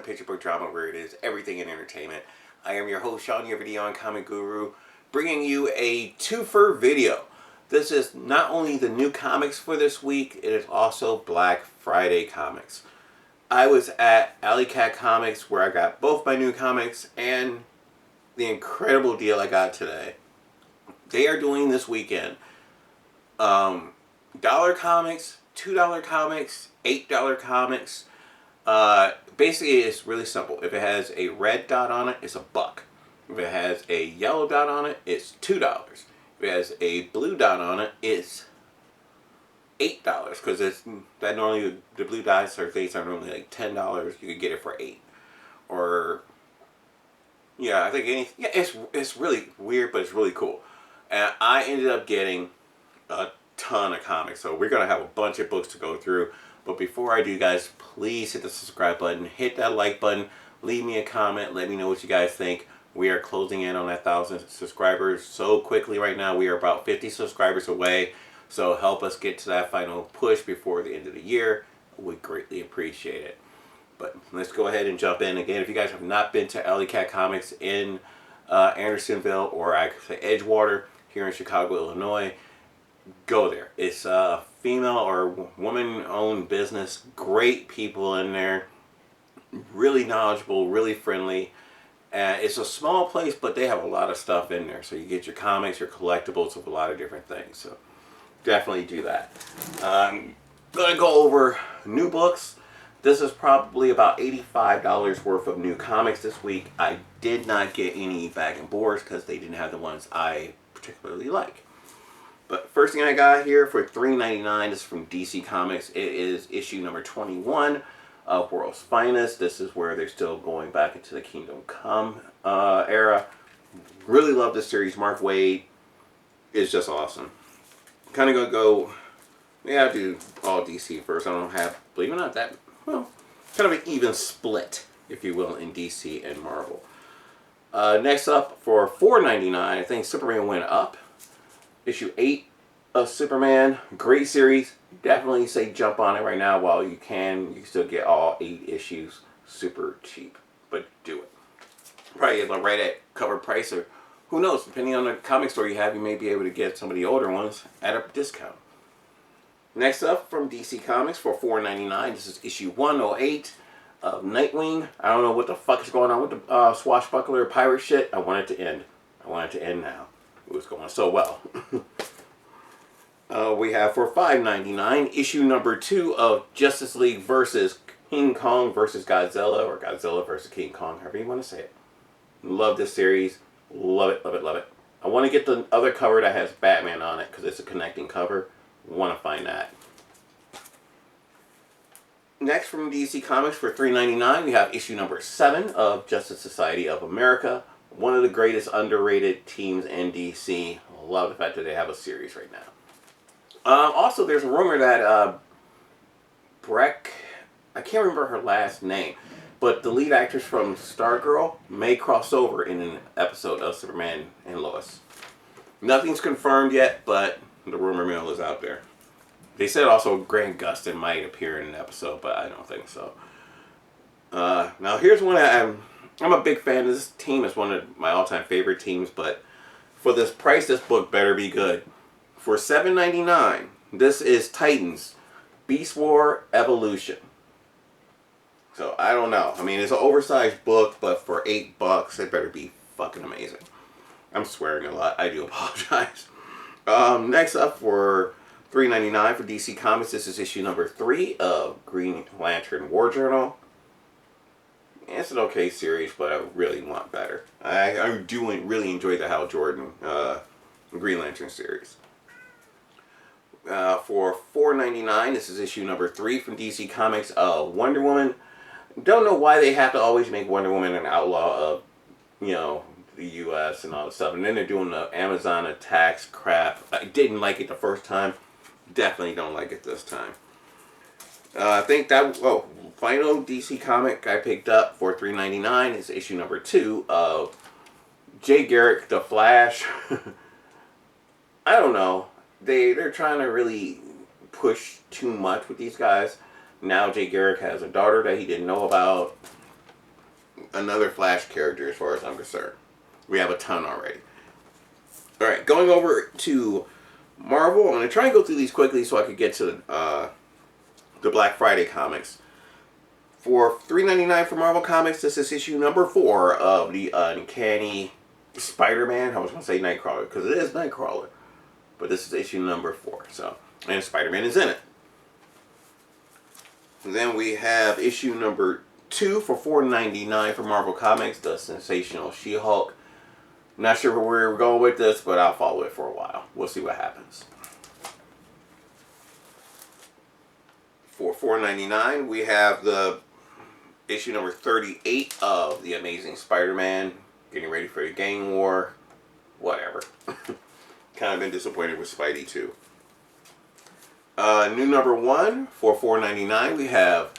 picture book drama where it is everything in entertainment. I am your host, Sean, your video on Comic Guru, bringing you a twofer video. This is not only the new comics for this week, it is also Black Friday comics. I was at AlleyCat Comics where I got both my new comics and the incredible deal I got today. They are doing this weekend $1 comics, $2 comics, $8 comics. Basically, it's really simple. If it has a red dot on it, it's $1. If it has a yellow dot on it, it's $2. If it has a blue dot on it, it's $8. Because it's that normally the blue dots or things are normally like $10. You can get it for $8. Or yeah, I think it's really weird, but it's really cool. And I ended up getting a ton of comics, so we're gonna have a bunch of books to go through. But before I do, guys, please hit the subscribe button, hit that like button, leave me a comment, let me know what you guys think. We are closing in on 1,000 subscribers so quickly right now. We are about 50 subscribers away, so help us get to that final push before the end of the year. We greatly appreciate it. But let's go ahead and jump in. Again, if you guys have not been to AlleyCat Comics in Andersonville, or I could say Edgewater here in Chicago, Illinois, go there. It's a female or woman-owned business. Great people in there. Really knowledgeable, really friendly. It's a small place, but they have a lot of stuff in there. So you get your comics, your collectibles of a lot of different things. So definitely do that. I'm going to go over new books. This is probably about $85 worth of new comics this week. I did not get any bag and boards because they didn't have the ones I particularly like. But first thing I got here for $3.99 is from DC Comics. It is issue number 21 of World's Finest. This is where they're still going back into the Kingdom Come era. Really love this series. Mark Waid is just awesome. Kind of going to go, yeah, I'll do all DC first. I don't have, believe it or not, that, well, kind of an even split, if you will, in DC and Marvel. Next up for $4.99, I think Superman went up. Issue 8 of Superman. Great series. Definitely say jump on it right now while you can. You can still get all 8 issues super cheap. But do it. Probably right at cover price, or who knows, depending on the comic store you have, you may be able to get some of the older ones at a discount. Next up from DC Comics for $4.99, this is issue 108 of Nightwing. I don't know what the fuck is going on with the swashbuckler pirate shit. I want it to end. I want it to end now. It was going so well. We have for $5.99 issue number 2 of Justice League versus King Kong versus Godzilla, or Godzilla versus King Kong, however you want to say it. Love this series. Love it, love it, love it. I want to get the other cover that has Batman on it because it's a connecting cover. Want to find that. Next from DC Comics for $3.99 we have issue number 7 of Justice Society of America. One of the greatest underrated teams in DC. Love the fact that they have a series right now. Also, there's a rumor that Breck, I can't remember her last name, but the lead actress from Stargirl may cross over in an episode of Superman and Lois. Nothing's confirmed yet, but the rumor mill is out there. They said also Grant Gustin might appear in an episode, but I don't think so. Now here's one I'm a big fan of. This team is one of my all-time favorite teams, but for this price, this book better be good. For $7.99, this is Titans, Beast War Evolution. So, I don't know. I mean, it's an oversized book, but for $8, it better be fucking amazing. I'm swearing a lot. I do apologize. Next up for $3.99 for DC Comics, this is issue number 3 of Green Lantern War Journal. It's an okay series, but I really want better. I do really enjoy the Hal Jordan Green Lantern series. For $4.99, this is issue number 3 from DC Comics of Wonder Woman. Don't know why they have to always make Wonder Woman an outlaw of, you know, the U.S. and all this stuff. And then they're doing the Amazon attacks crap. I didn't like it the first time. Definitely don't like it this time. I think that, final DC comic I picked up for $3.99 is issue number 2 of Jay Garrick, The Flash. I don't know. They're trying to really push too much with these guys. Now Jay Garrick has a daughter that he didn't know about. another Flash character as far as I'm concerned. We have a ton already. Alright, going over to Marvel. I'm going to try and go through these quickly so I could get to the Black Friday comics. For $3.99 for Marvel Comics, this is issue number 4 of the Uncanny Spider-Man. I was going to say Nightcrawler, because it is Nightcrawler. But this is issue number 4. So, and Spider-Man is in it. And then we have issue number 2 for $4.99 for Marvel Comics, The Sensational She-Hulk. Not sure where we're going with this, but I'll follow it for a while. We'll see what happens. For $4.99, we have the issue number 38 of The Amazing Spider-Man. Getting ready for the gang war. Whatever. Kind of been disappointed with Spidey too. New number 1 for $4.99, we have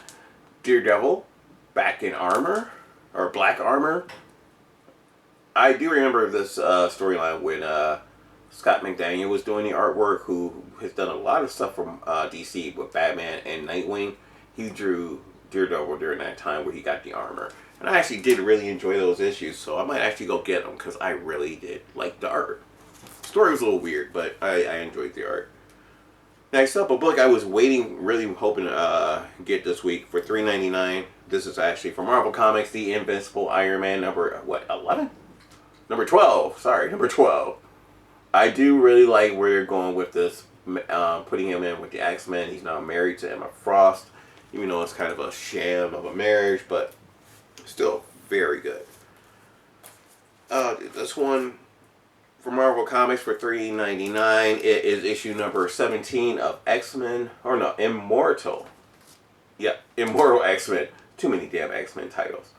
Daredevil back in armor, or black armor. I do remember this storyline when Scott McDaniel was doing the artwork, who has done a lot of stuff from DC with Batman and Nightwing. He drew Daredevil during that time where he got the armor. And I actually did really enjoy those issues, so I might actually go get them because I really did like the art. The story was a little weird, but I enjoyed the art. Next up, a book I was really hoping to get this week for $3.99. This is actually from Marvel Comics, The Invincible Iron Man number, 11? Number 12. Sorry, number 12. I do really like where they're going with this, putting him in with the X-Men. He's now married to Emma Frost, even though it's kind of a sham of a marriage, but still very good. This one from Marvel Comics for $3.99. It is issue number 17 of X-Men, or no, Immortal. Yeah, Immortal X-Men. Too many damn X-Men titles.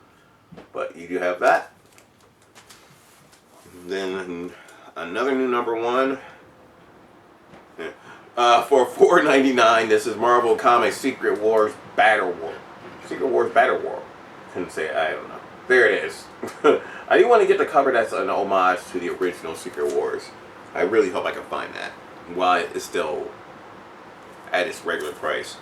But you do have that. Then another new number 1. For $4.99, this is Marvel Comics Secret Wars Battle War. Secret Wars Battle War. Couldn't say it, I don't know. There it is. I do want to get the cover that's an homage to the original Secret Wars. I really hope I can find that while it's still at its regular price.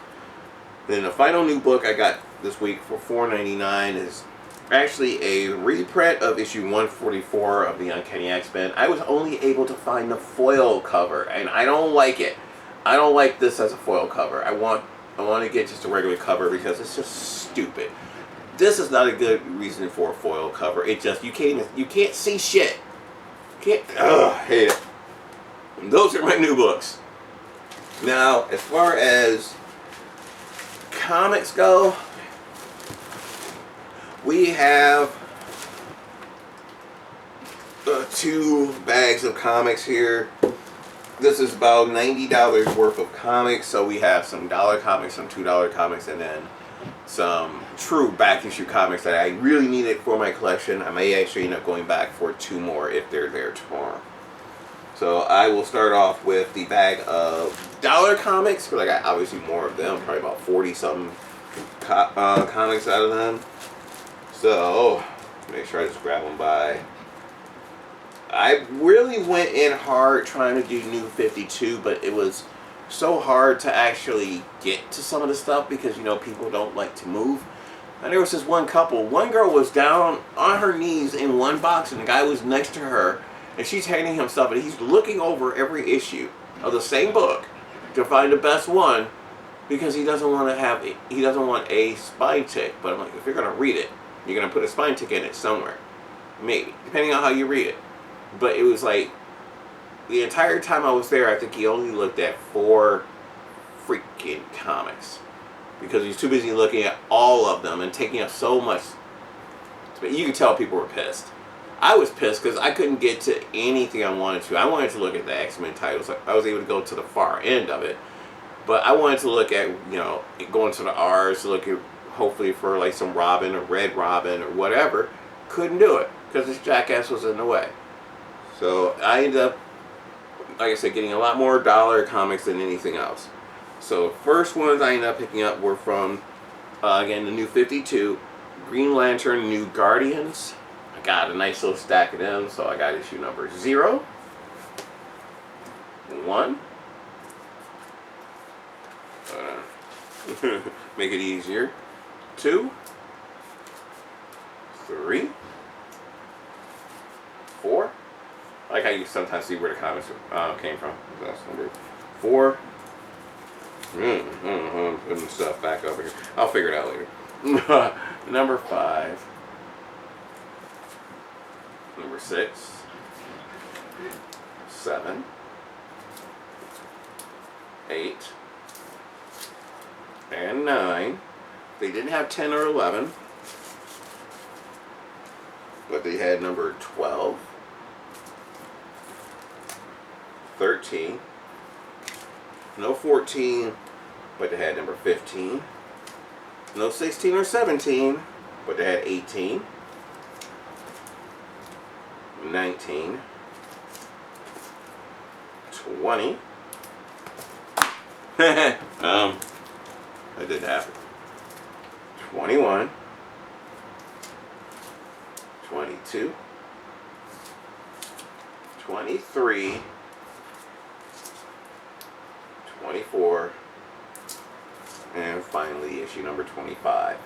Then the final new book I got this week for $4.99 is actually a reprint of issue 144 of the Uncanny X-Men. I was only able to find the foil cover, and I don't like it. I don't like this as a foil cover. I want to get just a regular cover because it's just stupid. This is not a good reason for a foil cover. It just, you can't see shit. Hate it. And those are my new books. Now, as far as comics go, we have 2 bags of comics here. This is about $90 worth of comics. So we have some dollar comics, some $2 comics, and then some true back issue comics that I really needed for my collection. I may actually end up going back for 2 more if they're there tomorrow. So I will start off with the bag of dollar comics, because I got obviously more of them, probably about 40 something comics out of them. So make sure I just grab them by. I really went in hard trying to do New 52, but it was so hard to actually get to some of the stuff because, you know, people don't like to move. And there was this one couple. One girl was down on her knees in one box, and the guy was next to her, and she's handing him stuff, and he's looking over every issue of the same book to find the best one because he doesn't want a spine tick. But I'm like, if you're gonna read it, you're gonna put a spine tick in it somewhere, maybe, depending on how you read it. But it was like, the entire time I was there, I think he only looked at 4 freaking comics because he's too busy looking at all of them and taking up so much. You can tell people were pissed. I was pissed because I couldn't get to anything I wanted to. I wanted to look at the X-Men titles. I was able to go to the far end of it, but I wanted to look at, you know, going to the R's to look at hopefully for like some Robin or Red Robin or whatever. Couldn't do it because this jackass was in the way. So I ended up, like I said, getting a lot more dollar comics than anything else. So first ones I ended up picking up were from, again, the New 52, Green Lantern, New Guardians. I got a nice little stack of them, so I got issue number 0, 1, make it easier, 2, 3, 4. I like how you sometimes see where the comments came from. That's number 4. Putting stuff back over here. I'll figure it out later. Number 5. Number 6. 7. 8. And 9. They didn't have 10 or 11. But they had number 12. 13. No 14, but they had number 15. No 16 or 17, but they had 18. 19. 20. That didn't happen. 21. 22. 23. 24, and finally issue number 25.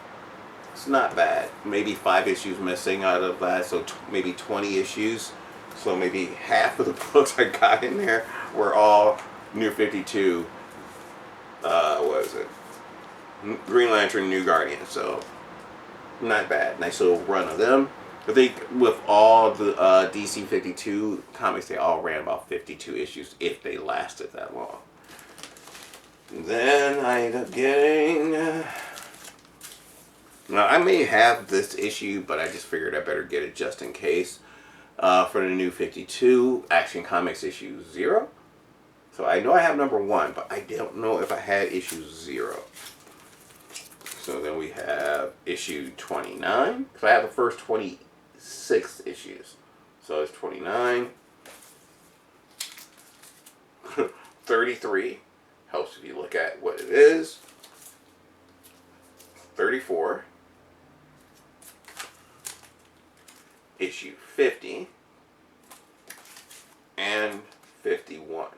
It's not bad. Maybe 5 issues missing out of that, so maybe 20 issues. So maybe half of the books I got in there were all New 52. What is it? Green Lantern, New Guardian. So not bad. Nice little run of them. I think with all the DC 52 comics, they all ran about 52 issues if they lasted that long. Then I ended up getting, now I may have this issue, but I just figured I better get it just in case, for the New 52 Action Comics issue 0. So I know I have number 1, but I don't know if I had issue 0. So then we have issue 29, because I have the first 26 issues. So it's 29, 33. Helps if you look at what it is. 34. Issue 50. And 51.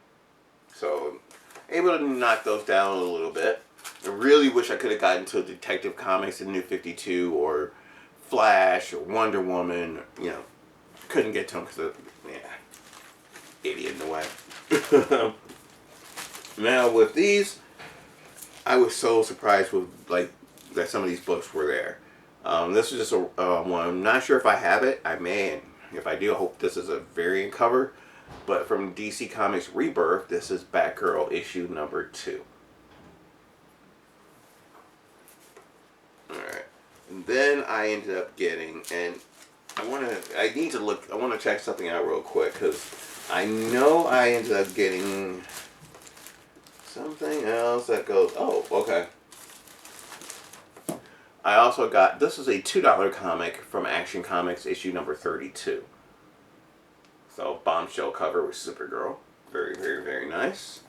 So, able to knock those down a little bit. I really wish I could have gotten to Detective Comics in New 52 or Flash or Wonder Woman. You know, couldn't get to them because of, idiot in the way. Now with these, I was so surprised with that some of these books were there. This is just a one. I'm not sure if I have it. I may, and if I do, I hope this is a variant cover. But from DC Comics Rebirth, this is Batgirl issue number 2. All right, and then I ended up getting, and I want to check something out real quick because I know I ended up getting something else that goes, oh, okay. I also got, this is a $2 comic from Action Comics issue number 32. So, bombshell cover with Supergirl. Very, very, very nice.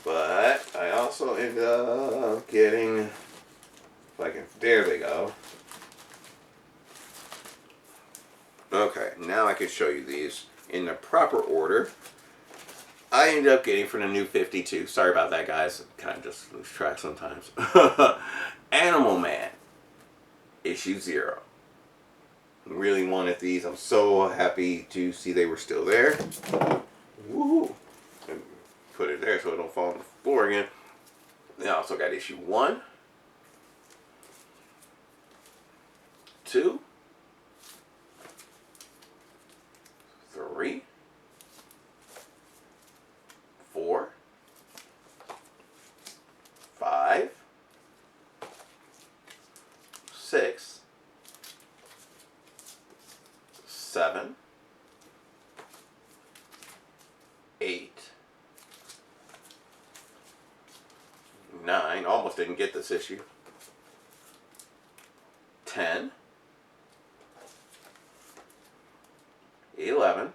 But I also ended up getting, if I can, there they go. Okay, now I can show you these in the proper order. I ended up getting from the New 52. Sorry about that, guys. Kind of just lose track sometimes. Animal Man, issue 0. Really wanted these. I'm so happy to see they were still there. Woo! And put it there so it don't fall on the floor again. Then I also got issue 1, 2, 3, 4, 5, 6, 7, 8, 9. Almost didn't get this issue. 10, 11,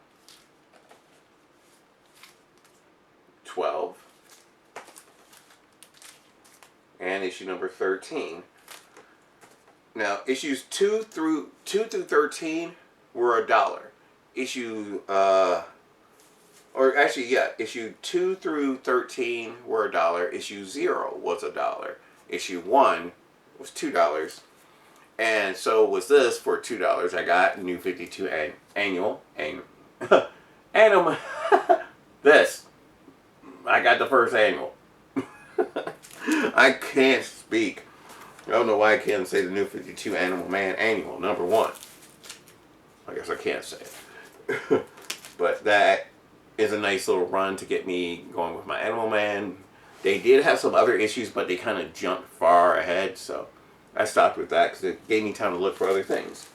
12, and issue number 13. Now, issues 2 through 13 were $1. Issue, issue 2 through 13 were $1. Issue 0 was $1. Issue 1 was $2. And so was this for $2. I got new 52 annual. Animal. This. I got the first annual. I can't speak. I don't know why I can't say the new 52 Animal Man annual, number 1. I guess I can't say it. But that is a nice little run to get me going with my Animal Man. They did have some other issues, but they kind of jumped far ahead, so I stopped with that because it gave me time to look for other things.